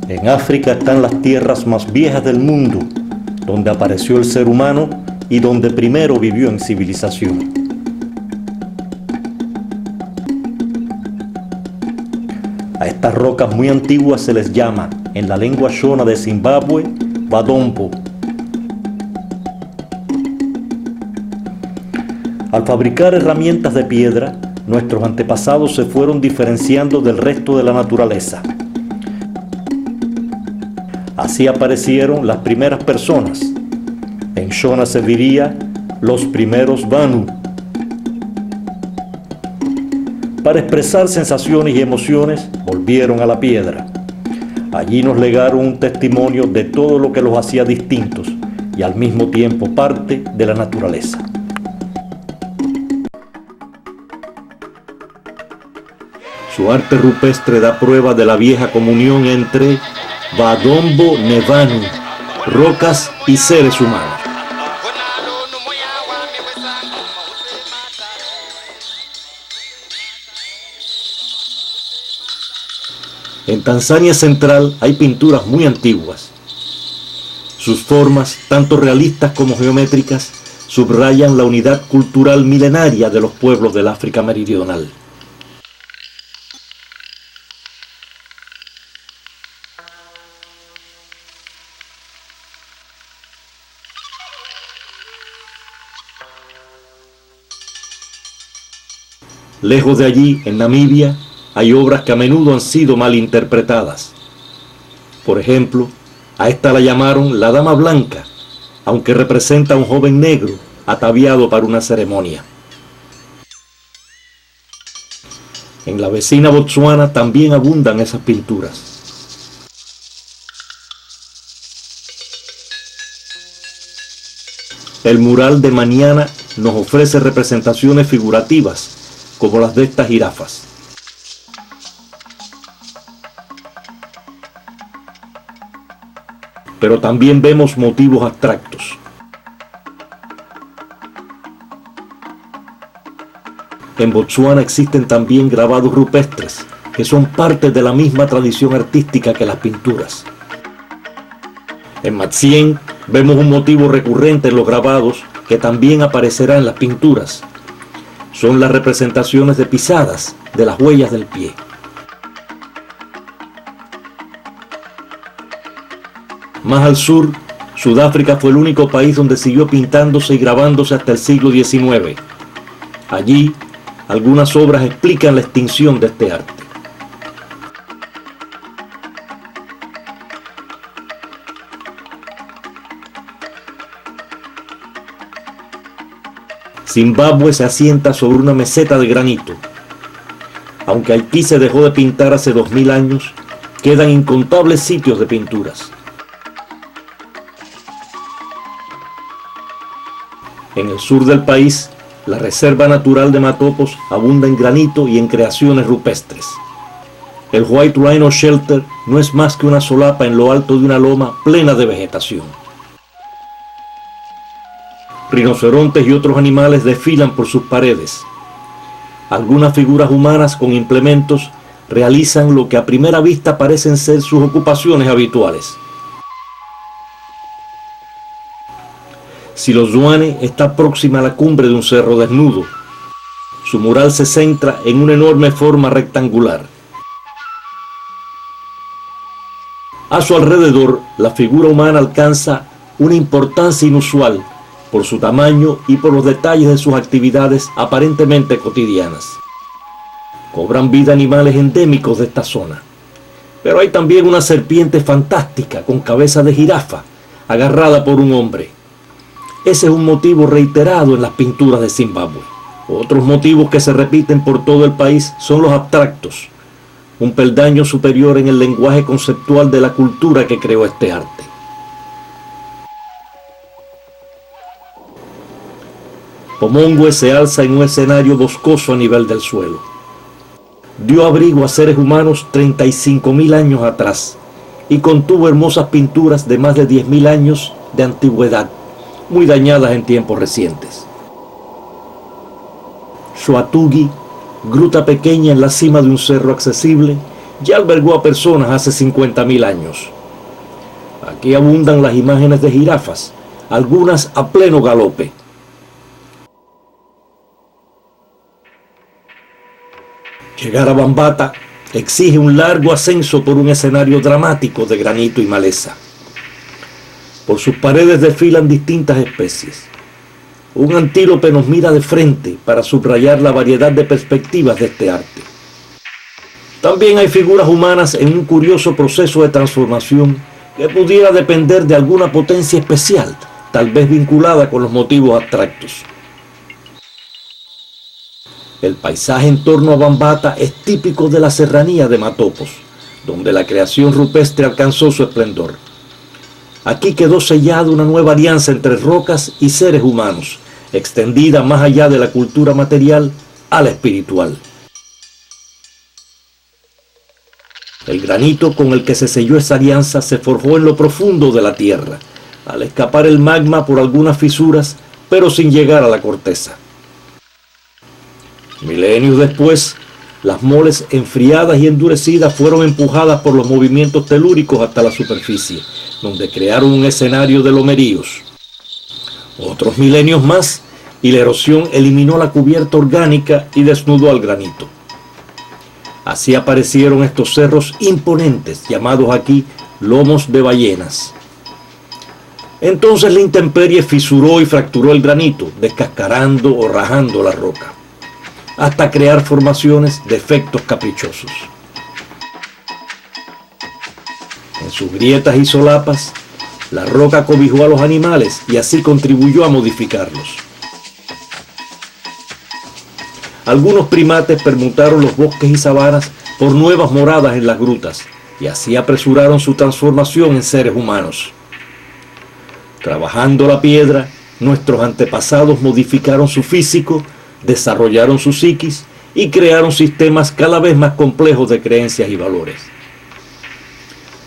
En África están las tierras más viejas del mundo, donde apareció el ser humano y donde primero vivió en civilización. A estas rocas muy antiguas se les llama, en la lengua shona de Zimbabue, Badombo. Al fabricar herramientas de piedra, nuestros antepasados se fueron diferenciando del resto de la naturaleza. Así aparecieron las primeras personas. En shona se diría los primeros Banu. Para expresar sensaciones y emociones, volvieron a la piedra. Allí nos legaron un testimonio de todo lo que los hacía distintos y al mismo tiempo parte de la naturaleza. Su arte rupestre da prueba de la vieja comunión entre Badombo Nevanu, rocas y seres humanos. En Tanzania central hay pinturas muy antiguas. Sus formas, tanto realistas como geométricas, subrayan la unidad cultural milenaria de los pueblos del África meridional. Lejos de allí, en Namibia, hay obras que a menudo han sido mal interpretadas. Por ejemplo, a esta la llamaron la Dama Blanca, aunque representa a un joven negro ataviado para una ceremonia. En la vecina Botsuana también abundan esas pinturas. El mural de Maniana nos ofrece representaciones figurativas, como las de estas jirafas. Pero también vemos motivos abstractos. En Botsuana existen también grabados rupestres, que son parte de la misma tradición artística que las pinturas. En Matsien vemos un motivo recurrente en los grabados que también aparecerá en las pinturas. Son las representaciones de pisadas, de las huellas del pie. Más al sur, Sudáfrica fue el único país donde siguió pintándose y grabándose hasta el siglo XIX. Allí, algunas obras explican la extinción de este arte. Zimbabue se asienta sobre una meseta de granito. Aunque Haití se dejó de pintar hace 2000 años, quedan incontables sitios de pinturas. En el sur del país, la Reserva Natural de Matopos abunda en granito y en creaciones rupestres. El White Rhino Shelter no es más que una solapa en lo alto de una loma plena de vegetación. Rinocerontes y otros animales desfilan por sus paredes. Algunas figuras humanas con implementos realizan lo que a primera vista parecen ser sus ocupaciones habituales. Silozwane está próxima a la cumbre de un cerro desnudo. Su mural se centra en una enorme forma rectangular. A su alrededor, la figura humana alcanza una importancia inusual por su tamaño y por los detalles de sus actividades aparentemente cotidianas. Cobran vida animales endémicos de esta zona. Pero hay también una serpiente fantástica con cabeza de jirafa, agarrada por un hombre. Ese es un motivo reiterado en las pinturas de Zimbabue. Otros motivos que se repiten por todo el país son los abstractos, un peldaño superior en el lenguaje conceptual de la cultura que creó este arte. Pomongwe se alza en un escenario boscoso a nivel del suelo. Dio abrigo a seres humanos 35.000 años atrás y contuvo hermosas pinturas de más de 10.000 años de antigüedad, muy dañadas en tiempos recientes. Swatugi gruta pequeña en la cima de un cerro accesible, ya albergó a personas hace 50.000 años. Aquí abundan las imágenes de jirafas, algunas a pleno galope. Llegar a Bambata exige un largo ascenso por un escenario dramático de granito y maleza. Por sus paredes desfilan distintas especies. Un antílope nos mira de frente para subrayar la variedad de perspectivas de este arte. También hay figuras humanas en un curioso proceso de transformación que pudiera depender de alguna potencia especial, tal vez vinculada con los motivos abstractos. El paisaje en torno a Bambata es típico de la serranía de Matopos, donde la creación rupestre alcanzó su esplendor. Aquí quedó sellada una nueva alianza entre rocas y seres humanos, extendida más allá de la cultura material a la espiritual. El granito con el que se selló esa alianza se forjó en lo profundo de la tierra, al escapar el magma por algunas fisuras, pero sin llegar a la corteza. Milenios después, las moles enfriadas y endurecidas fueron empujadas por los movimientos telúricos hasta la superficie, donde crearon un escenario de lomeríos. Otros milenios más, y la erosión eliminó la cubierta orgánica y desnudó al granito. Así aparecieron estos cerros imponentes, llamados aquí lomos de ballenas. Entonces la intemperie fisuró y fracturó el granito, descascarando o rajando la roca, hasta crear formaciones de efectos caprichosos. En sus grietas y solapas, la roca cobijó a los animales y así contribuyó a modificarlos. Algunos primates permutaron los bosques y sabanas por nuevas moradas en las grutas y así apresuraron su transformación en seres humanos. Trabajando la piedra, nuestros antepasados modificaron su físico, desarrollaron su psiquis y crearon sistemas cada vez más complejos de creencias y valores.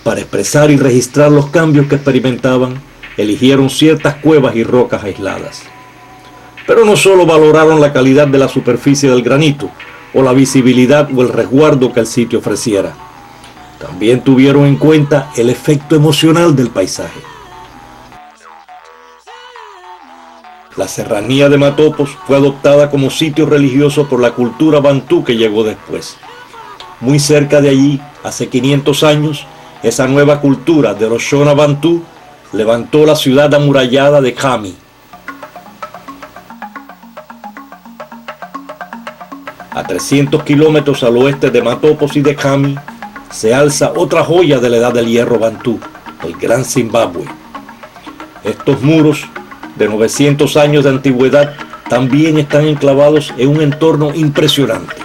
Para expresar y registrar los cambios que experimentaban, eligieron ciertas cuevas y rocas aisladas. Pero no solo valoraron la calidad de la superficie del granito, o la visibilidad o el resguardo que el sitio ofreciera. También tuvieron en cuenta el efecto emocional del paisaje. La serranía de Matopos fue adoptada como sitio religioso por la cultura bantú que llegó después. Muy cerca de allí, hace 500 años, esa nueva cultura de los Shona Bantú levantó la ciudad amurallada de Khami. A 300 kilómetros al oeste de Matopos y de Khami se alza otra joya de la edad del hierro bantú, el Gran Zimbabue. Estos muros de 900 años de antigüedad también están enclavados en un entorno impresionante.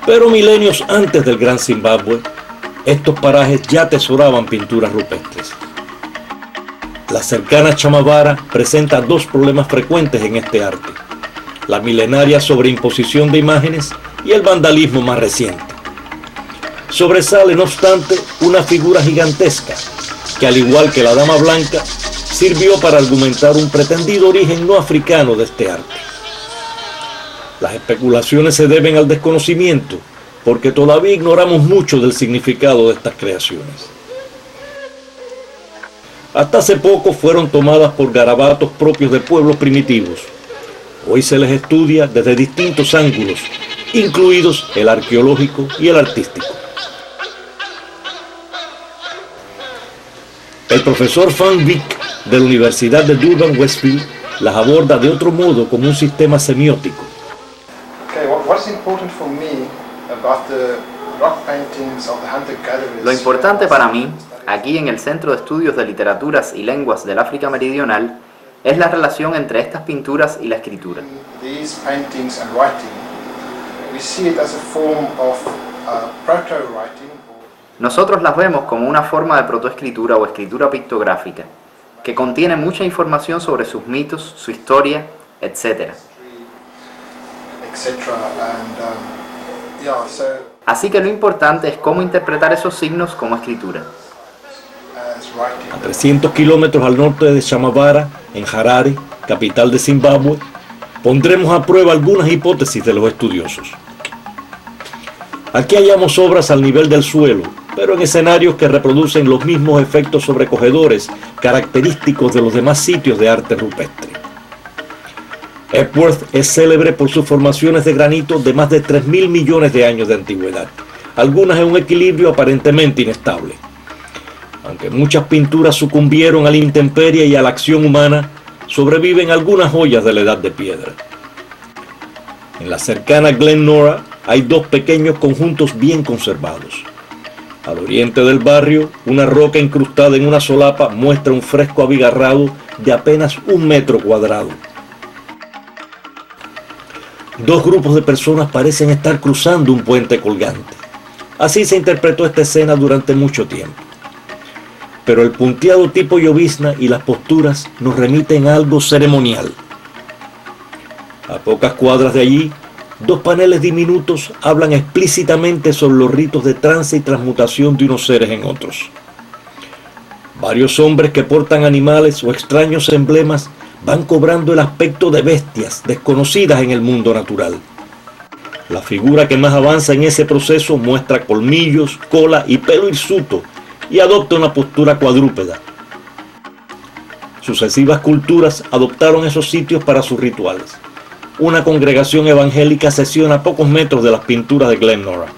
Pero milenios antes del Gran Zimbabue, estos parajes ya atesoraban pinturas rupestres. La cercana Chamavara presenta dos problemas frecuentes en este arte: la milenaria sobreimposición de imágenes y el vandalismo más reciente. Sobresale, no obstante, una figura gigantesca que, al igual que la Dama Blanca, sirvió para argumentar un pretendido origen no africano de este arte. Las especulaciones se deben al desconocimiento, porque todavía ignoramos mucho del significado de estas creaciones. Hasta hace poco fueron tomadas por garabatos propios de pueblos primitivos. Hoy se les estudia desde distintos ángulos, incluidos el arqueológico y el artístico. El profesor Van Wyk de la Universidad de Durban-Westfield las aborda de otro modo como un sistema semiótico. Lo importante para mí, aquí en el Centro de Estudios de Literaturas y Lenguas del África Meridional, es la relación entre estas pinturas y la escritura. Nosotros las vemos como una forma de protoescritura o escritura pictográfica, que contiene mucha información sobre sus mitos, su historia, etc. Así que lo importante es cómo interpretar esos signos como escritura. A 300 kilómetros al norte de Chamavara, en Harare, capital de Zimbabue, pondremos a prueba algunas hipótesis de los estudiosos. Aquí hallamos obras al nivel del suelo, pero en escenarios que reproducen los mismos efectos sobrecogedores característicos de los demás sitios de arte rupestre. Epworth es célebre por sus formaciones de granito de más de 3.000 millones de años de antigüedad, algunas en un equilibrio aparentemente inestable. Aunque muchas pinturas sucumbieron a la intemperie y a la acción humana, sobreviven algunas joyas de la Edad de Piedra. En la cercana Glen Norah hay dos pequeños conjuntos bien conservados. Al oriente del barrio, una roca incrustada en una solapa muestra un fresco abigarrado de apenas 1 metro cuadrado. Dos grupos de personas parecen estar cruzando un puente colgante. Así se interpretó esta escena durante mucho tiempo. Pero el punteado tipo llovizna y las posturas nos remiten a algo ceremonial. A pocas cuadras de allí, dos paneles diminutos hablan explícitamente sobre los ritos de trance y transmutación de unos seres en otros. Varios hombres que portan animales o extraños emblemas van cobrando el aspecto de bestias desconocidas en el mundo natural. La figura que más avanza en ese proceso muestra colmillos, cola y pelo hirsuto y adopta una postura cuadrúpeda. Sucesivas culturas adoptaron esos sitios para sus rituales. Una congregación evangélica sesiona a pocos metros de las pinturas de Glen Norah.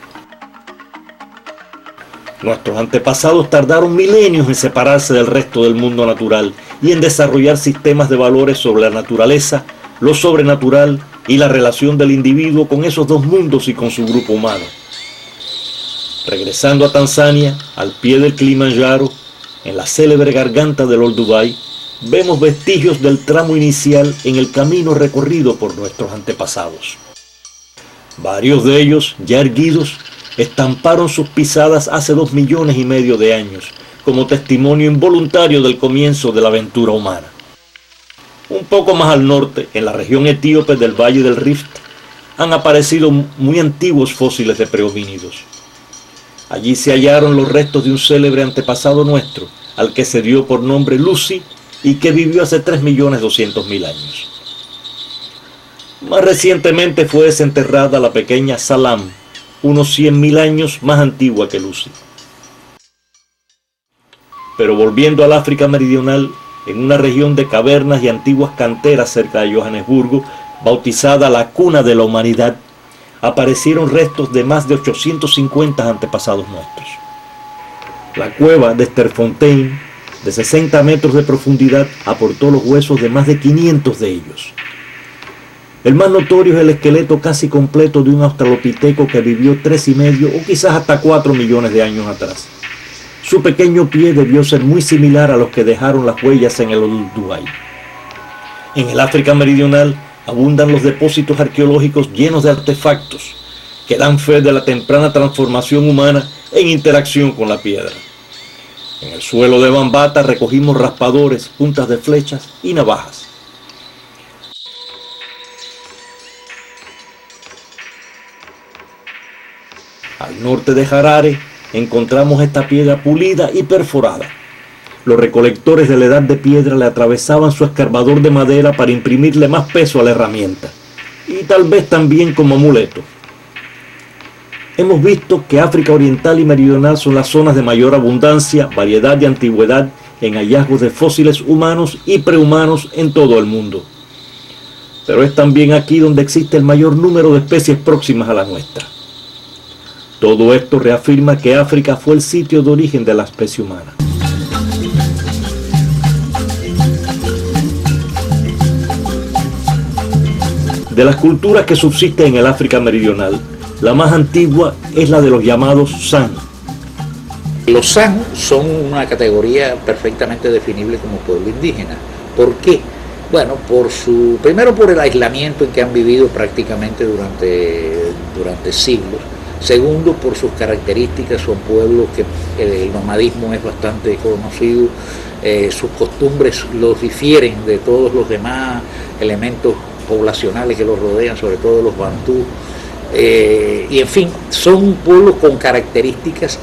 Nuestros antepasados tardaron milenios en separarse del resto del mundo natural y en desarrollar sistemas de valores sobre la naturaleza, lo sobrenatural y la relación del individuo con esos dos mundos y con su grupo humano. Regresando a Tanzania, al pie del Kilimanjaro, en la célebre garganta del Olduvai, vemos vestigios del tramo inicial en el camino recorrido por nuestros antepasados. Varios de ellos, ya erguidos, estamparon sus pisadas hace 2,5 millones de años, como testimonio involuntario del comienzo de la aventura humana. Un poco más al norte, en la región etíope del Valle del Rift, han aparecido muy antiguos fósiles de prehomínidos. Allí se hallaron los restos de un célebre antepasado nuestro, al que se dio por nombre Lucy y que vivió hace 3.200.000 años. Más recientemente fue desenterrada la pequeña Salam, unos 100.000 años más antigua que Lucy. Pero volviendo al África meridional, en una región de cavernas y antiguas canteras cerca de Johannesburgo, bautizada la cuna de la humanidad, aparecieron restos de más de 850 antepasados nuestros. La cueva de Sterfontein, de 60 metros de profundidad, aportó los huesos de más de 500 de ellos. El más notorio es el esqueleto casi completo de un australopiteco que vivió 3,5 o quizás hasta 4 millones de años atrás. Su pequeño pie debió ser muy similar a los que dejaron las huellas en el Olduvai. En el África meridional abundan los depósitos arqueológicos llenos de artefactos que dan fe de la temprana transformación humana en interacción con la piedra. En el suelo de Bambata recogimos raspadores, puntas de flechas y navajas. Al norte de Harare encontramos esta piedra pulida y perforada. Los recolectores de la Edad de Piedra le atravesaban su escarbador de madera para imprimirle más peso a la herramienta, y tal vez también como amuleto. Hemos visto que África Oriental y Meridional son las zonas de mayor abundancia, variedad y antigüedad en hallazgos de fósiles humanos y prehumanos en todo el mundo. Pero es también aquí donde existe el mayor número de especies próximas a la nuestra. Todo esto reafirma que África fue el sitio de origen de la especie humana. De las culturas que subsisten en el África meridional, la más antigua es la de los llamados San. Los San son una categoría perfectamente definible como pueblo indígena. ¿Por qué? Bueno, primero por el aislamiento en que han vivido prácticamente durante siglos. Segundo, por sus características, son pueblos que el nomadismo es bastante conocido, sus costumbres los difieren de todos los demás elementos poblacionales que los rodean, sobre todo los bantú, y en fin, son pueblos con características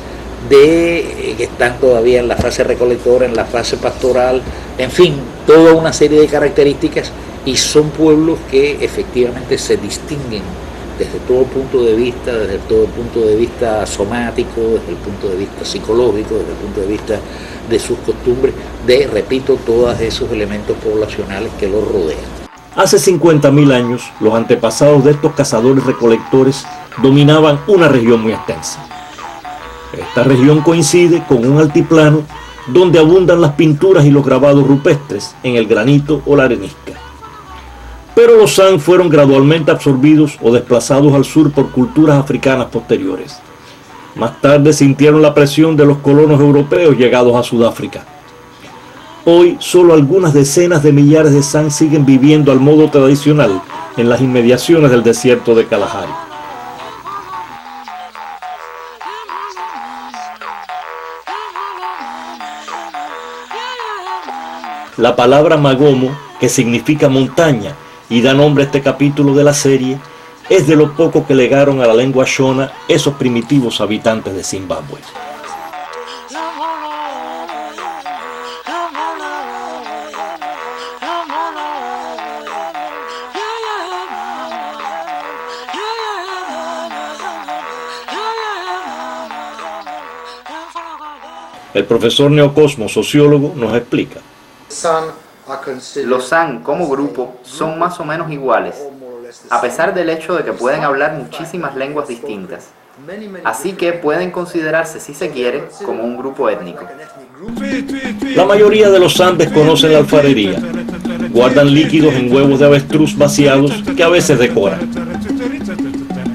que están todavía en la fase recolectora, en la fase pastoral, en fin, toda una serie de características, y son pueblos que efectivamente se distinguen desde todo punto de vista, desde todo punto de vista somático, desde el punto de vista psicológico, desde el punto de vista de sus costumbres, repito, todos esos elementos poblacionales que los rodean. Hace 50.000 años, los antepasados de estos cazadores-recolectores dominaban una región muy extensa. Esta región coincide con un altiplano donde abundan las pinturas y los grabados rupestres en el granito o la arenisca. Pero los San fueron gradualmente absorbidos o desplazados al sur por culturas africanas posteriores. Más tarde sintieron la presión de los colonos europeos llegados a Sudáfrica. Hoy, solo algunas decenas de millares de San siguen viviendo al modo tradicional en las inmediaciones del desierto de Kalahari. La palabra Magomo, que significa montaña y da nombre a este capítulo de la serie, es de lo poco que legaron a la lengua Shona esos primitivos habitantes de Zimbabue. El profesor Neocosmo, sociólogo, nos explica. Los San, como grupo, son más o menos iguales, a pesar del hecho de que pueden hablar muchísimas lenguas distintas. Así que pueden considerarse, si se quiere, como un grupo étnico. La mayoría de los San desconocen la alfarería. Guardan líquidos en huevos de avestruz vaciados que a veces decoran.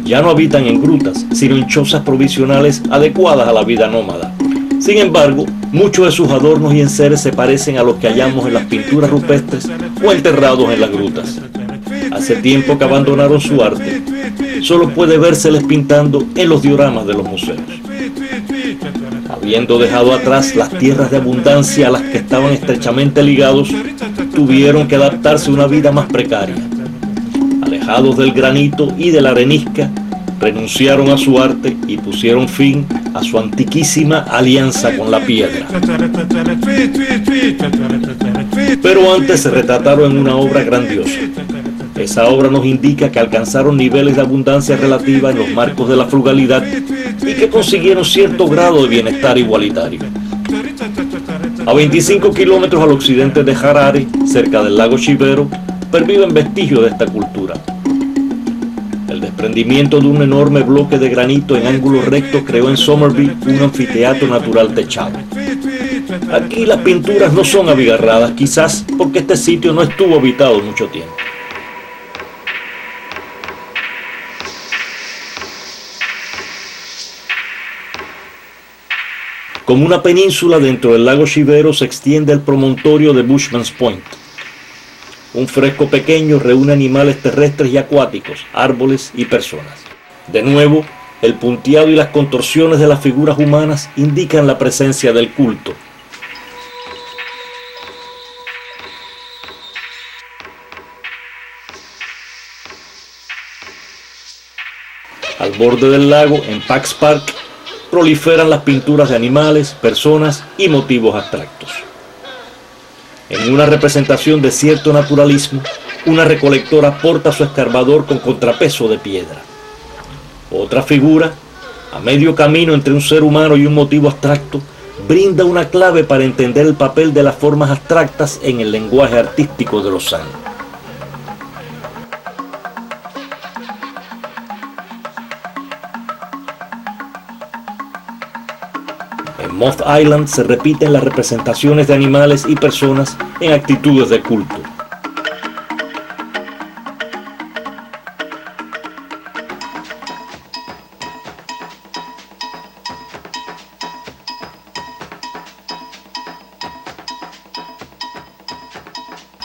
Ya no habitan en grutas, sino en chozas provisionales adecuadas a la vida nómada. Sin embargo, muchos de sus adornos y enseres se parecen a los que hallamos en las pinturas rupestres o enterrados en las grutas. Hace tiempo que abandonaron su arte. Solo puede vérseles pintando en los dioramas de los museos. Habiendo dejado atrás las tierras de abundancia a las que estaban estrechamente ligados, tuvieron que adaptarse a una vida más precaria. Alejados del granito y de la arenisca, renunciaron a su arte y pusieron fin a su antiquísima alianza con la piedra. Pero antes se retrataron en una obra grandiosa. Esa obra nos indica que alcanzaron niveles de abundancia relativa en los marcos de la frugalidad y que consiguieron cierto grado de bienestar igualitario. A 25 kilómetros al occidente de Harare, cerca del lago Chivero, perviven vestigios de esta cultura. El desprendimiento de un enorme bloque de granito en ángulo recto creó en Somerville un anfiteatro natural techado. Aquí las pinturas no son abigarradas, quizás porque este sitio no estuvo habitado mucho tiempo. Como una península dentro del lago Chivero se extiende el promontorio de Bushman's Point. Un fresco pequeño reúne animales terrestres y acuáticos, árboles y personas. De nuevo, el punteado y las contorsiones de las figuras humanas indican la presencia del culto. Al borde del lago, en Pax Park, proliferan las pinturas de animales, personas y motivos abstractos. En una representación de cierto naturalismo, una recolectora porta su escarbador con contrapeso de piedra. Otra figura, a medio camino entre un ser humano y un motivo abstracto, brinda una clave para entender el papel de las formas abstractas en el lenguaje artístico de los San. En Moth Island se repiten las representaciones de animales y personas en actitudes de culto.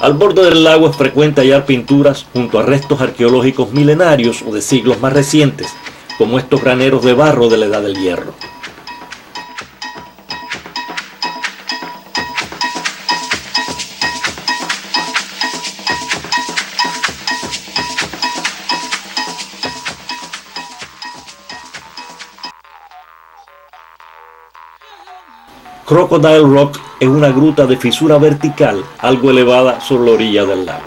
Al borde del lago es frecuente hallar pinturas junto a restos arqueológicos milenarios o de siglos más recientes, como estos graneros de barro de la Edad del Hierro. Crocodile Rock es una gruta de fisura vertical algo elevada sobre la orilla del lago.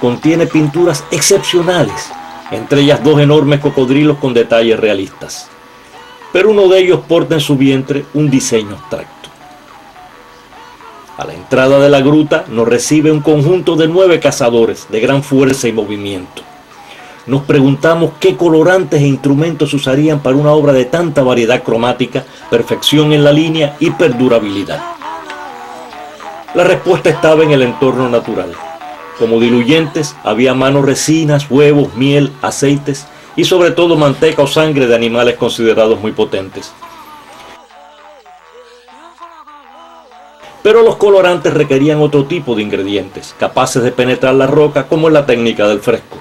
Contiene pinturas excepcionales, entre ellas 2 enormes cocodrilos con detalles realistas, pero uno de ellos porta en su vientre un diseño abstracto. A la entrada de la gruta nos recibe un conjunto de 9 cazadores de gran fuerza y movimiento. Nos preguntamos qué colorantes e instrumentos usarían para una obra de tanta variedad cromática, perfección en la línea y perdurabilidad. La respuesta estaba en el entorno natural. Como diluyentes había a mano resinas, huevos, miel, aceites y sobre todo manteca o sangre de animales considerados muy potentes. Pero los colorantes requerían otro tipo de ingredientes, capaces de penetrar la roca como en la técnica del fresco.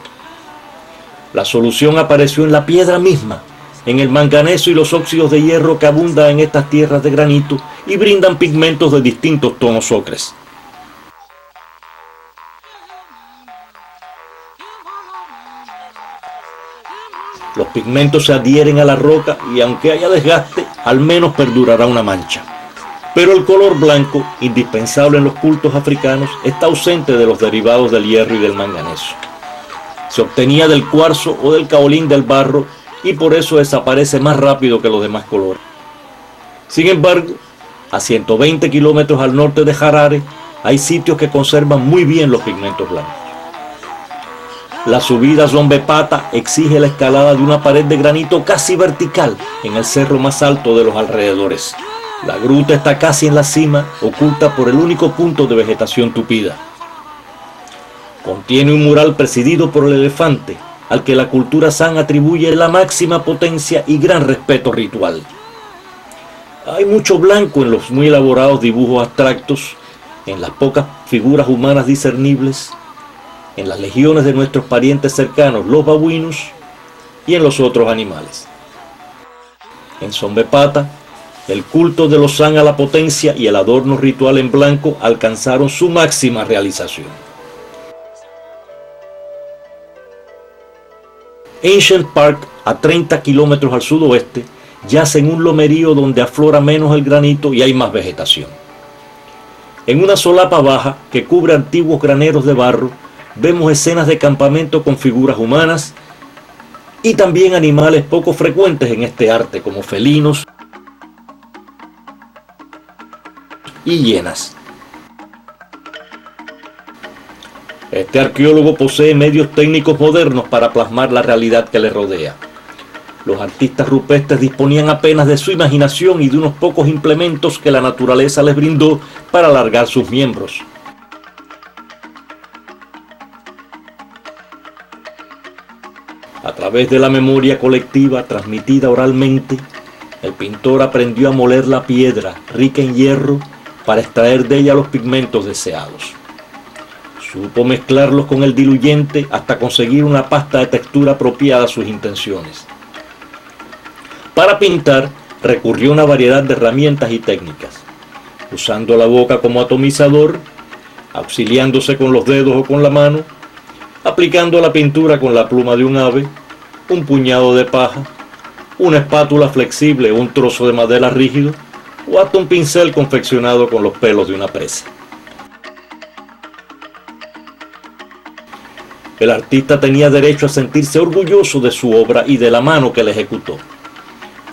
La solución apareció en la piedra misma, en el manganeso y los óxidos de hierro que abundan en estas tierras de granito y brindan pigmentos de distintos tonos ocres. Los pigmentos se adhieren a la roca y aunque haya desgaste, al menos perdurará una mancha. Pero el color blanco, indispensable en los cultos africanos, está ausente de los derivados del hierro y del manganeso. Se obtenía del cuarzo o del caolín del barro y por eso desaparece más rápido que los demás colores. Sin embargo, a 120 kilómetros al norte de Harare hay sitios que conservan muy bien los pigmentos blancos. La subida a Zombepata exige la escalada de una pared de granito casi vertical en el cerro más alto de los alrededores. La gruta está casi en la cima, oculta por el único punto de vegetación tupida. Contiene un mural presidido por el elefante, al que la cultura San atribuye la máxima potencia y gran respeto ritual. Hay mucho blanco en los muy elaborados dibujos abstractos, en las pocas figuras humanas discernibles, en las legiones de nuestros parientes cercanos, los babuinos, y en los otros animales. En Zombepata, el culto de los San a la potencia y el adorno ritual en blanco alcanzaron su máxima realización. Ancient Park, a 30 kilómetros al sudoeste, yace en un lomerío donde aflora menos el granito y hay más vegetación. En una solapa baja que cubre antiguos graneros de barro, vemos escenas de campamento con figuras humanas y también animales poco frecuentes en este arte, como felinos y hienas. Este arqueólogo posee medios técnicos modernos para plasmar la realidad que le rodea. Los artistas rupestres disponían apenas de su imaginación y de unos pocos implementos que la naturaleza les brindó para alargar sus miembros. A través de la memoria colectiva transmitida oralmente, el pintor aprendió a moler la piedra, rica en hierro, para extraer de ella los pigmentos deseados. Supo mezclarlos con el diluyente hasta conseguir una pasta de textura apropiada a sus intenciones. Para pintar, recurrió a una variedad de herramientas y técnicas, usando la boca como atomizador, auxiliándose con los dedos o con la mano, aplicando la pintura con la pluma de un ave, un puñado de paja, una espátula flexible o un trozo de madera rígido, o hasta un pincel confeccionado con los pelos de una presa. El artista tenía derecho a sentirse orgulloso de su obra y de la mano que la ejecutó.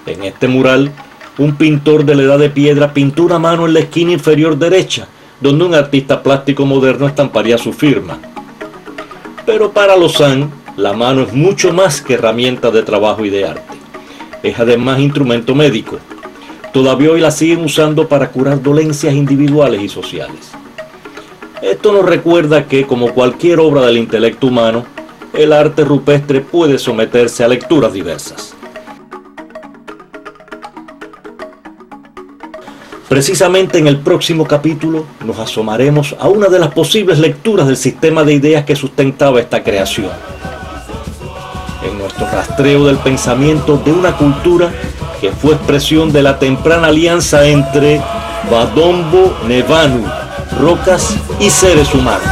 En este mural, un pintor de la Edad de Piedra pintó una mano en la esquina inferior derecha, donde un artista plástico moderno estamparía su firma. Pero para los San, la mano es mucho más que herramienta de trabajo y de arte. Es además instrumento médico. Todavía hoy la siguen usando para curar dolencias individuales y sociales. Esto nos recuerda que, como cualquier obra del intelecto humano, el arte rupestre puede someterse a lecturas diversas. Precisamente en el próximo capítulo nos asomaremos a una de las posibles lecturas del sistema de ideas que sustentaba esta creación. En nuestro rastreo del pensamiento de una cultura que fue expresión de la temprana alianza entre Badombo Nevanu, rocas y seres humanos.